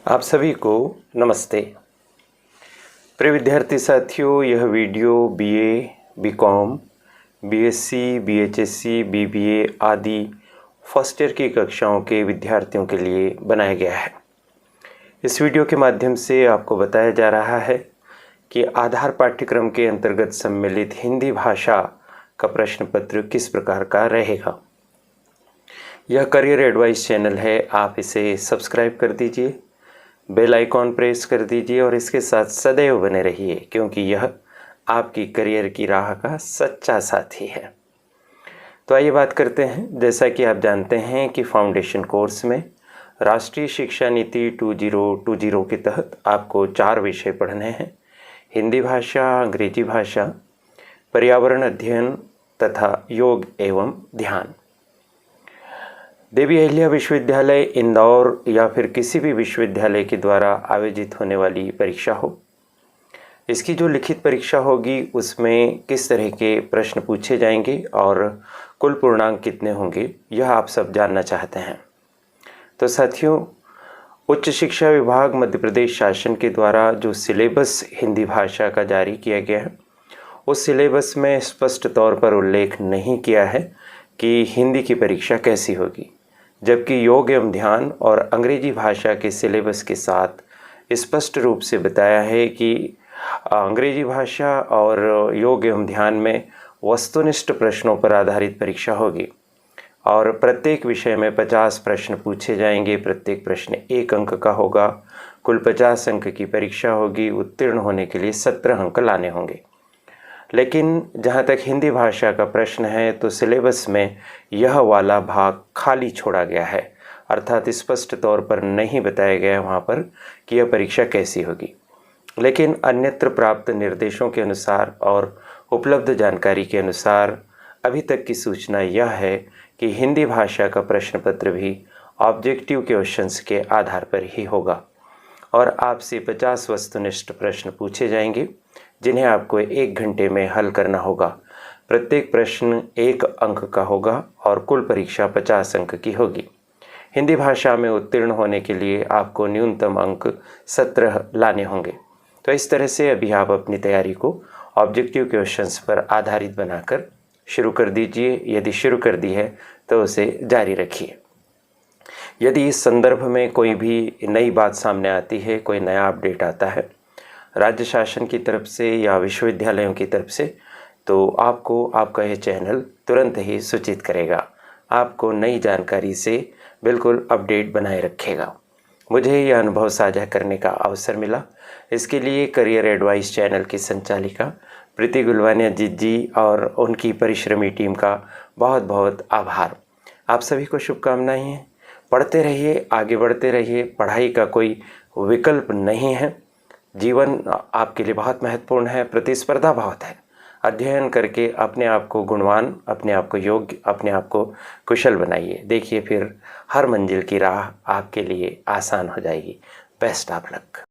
आप सभी को नमस्ते। प्रिय विद्यार्थी साथियों, यह वीडियो बीए, बीकॉम, बीएससी, बीएचएससी, बीबीए आदि फर्स्ट ईयर की कक्षाओं के विद्यार्थियों के लिए बनाया गया है। इस वीडियो के माध्यम से आपको बताया जा रहा है कि आधार पाठ्यक्रम के अंतर्गत सम्मिलित हिंदी भाषा का प्रश्न पत्र किस प्रकार का रहेगा। यह करियर एडवाइस चैनल है, आप इसे सब्सक्राइब कर दीजिए, बेल आइकॉन प्रेस कर दीजिए और इसके साथ सदैव बने रहिए, क्योंकि यह आपकी करियर की राह का सच्चा साथी है। तो आइए बात करते हैं। जैसा कि आप जानते हैं कि फाउंडेशन कोर्स में राष्ट्रीय शिक्षा नीति 2020 के तहत आपको 4 विषय पढ़ने हैं: हिंदी भाषा, अंग्रेजी भाषा, पर्यावरण अध्ययन तथा योग एवं ध्यान। देवी अहिल्या विश्वविद्यालय इंदौर या फिर किसी भी विश्वविद्यालय के द्वारा आयोजित होने वाली परीक्षा हो, इसकी जो लिखित परीक्षा होगी उसमें किस तरह के प्रश्न पूछे जाएंगे और कुल पूर्णांक कितने होंगे, यह आप सब जानना चाहते हैं। तो साथियों, उच्च शिक्षा विभाग मध्य प्रदेश शासन के द्वारा जो सिलेबस हिंदी भाषा का जारी किया गया है, उस सिलेबस में स्पष्ट तौर पर उल्लेख नहीं किया है कि हिंदी की परीक्षा कैसी होगी, जबकि योग एवं ध्यान और अंग्रेजी भाषा के सिलेबस के साथ स्पष्ट रूप से बताया है कि अंग्रेजी भाषा और योग एवं ध्यान में वस्तुनिष्ठ प्रश्नों पर आधारित परीक्षा होगी और प्रत्येक विषय में 50 प्रश्न पूछे जाएंगे। प्रत्येक प्रश्न 1 अंक का होगा। कुल 50 अंक की परीक्षा होगी। उत्तीर्ण होने के लिए 17 अंक लाने होंगे। लेकिन जहाँ तक हिंदी भाषा का प्रश्न है तो सिलेबस में यह वाला भाग खाली छोड़ा गया है, अर्थात स्पष्ट तौर पर नहीं बताया गया है वहाँ पर कि यह परीक्षा कैसी होगी। लेकिन अन्यत्र प्राप्त निर्देशों के अनुसार और उपलब्ध जानकारी के अनुसार अभी तक की सूचना यह है कि हिंदी भाषा का प्रश्न पत्र भी ऑब्जेक्टिव क्वेश्चंस के आधार पर ही होगा और आपसे 50 वस्तुनिष्ठ प्रश्न पूछे जाएंगे, जिन्हें आपको 1 घंटे में हल करना होगा। प्रत्येक प्रश्न 1 अंक का होगा और कुल परीक्षा 50 अंक की होगी। हिंदी भाषा में उत्तीर्ण होने के लिए आपको न्यूनतम अंक 17 लाने होंगे। तो इस तरह से अभी आप अपनी तैयारी को ऑब्जेक्टिव क्वेश्चंस पर आधारित बनाकर शुरू कर दीजिए। यदि शुरू कर दी है तो उसे जारी रखिए। यदि इस संदर्भ में कोई भी नई बात सामने आती है, कोई नया अपडेट आता है राज्य शासन की तरफ से या विश्वविद्यालयों की तरफ से, तो आपको आपका यह चैनल तुरंत ही सूचित करेगा, आपको नई जानकारी से बिल्कुल अपडेट बनाए रखेगा। मुझे यह अनुभव साझा करने का अवसर मिला, इसके लिए करियर एडवाइस चैनल की संचालिका प्रीति गुलवानिया जी और उनकी परिश्रमी टीम का बहुत बहुत आभार। आप सभी को शुभकामनाएं हैं। पढ़ते रहिए, आगे बढ़ते रहिए। पढ़ाई का कोई विकल्प नहीं है। जीवन आपके लिए बहुत महत्वपूर्ण है, प्रतिस्पर्धा बहुत है। अध्ययन करके अपने आप को गुणवान, अपने आप को योग्य, अपने आप को कुशल बनाइए। देखिए, फिर हर मंजिल की राह आपके लिए आसान हो जाएगी। Best of luck.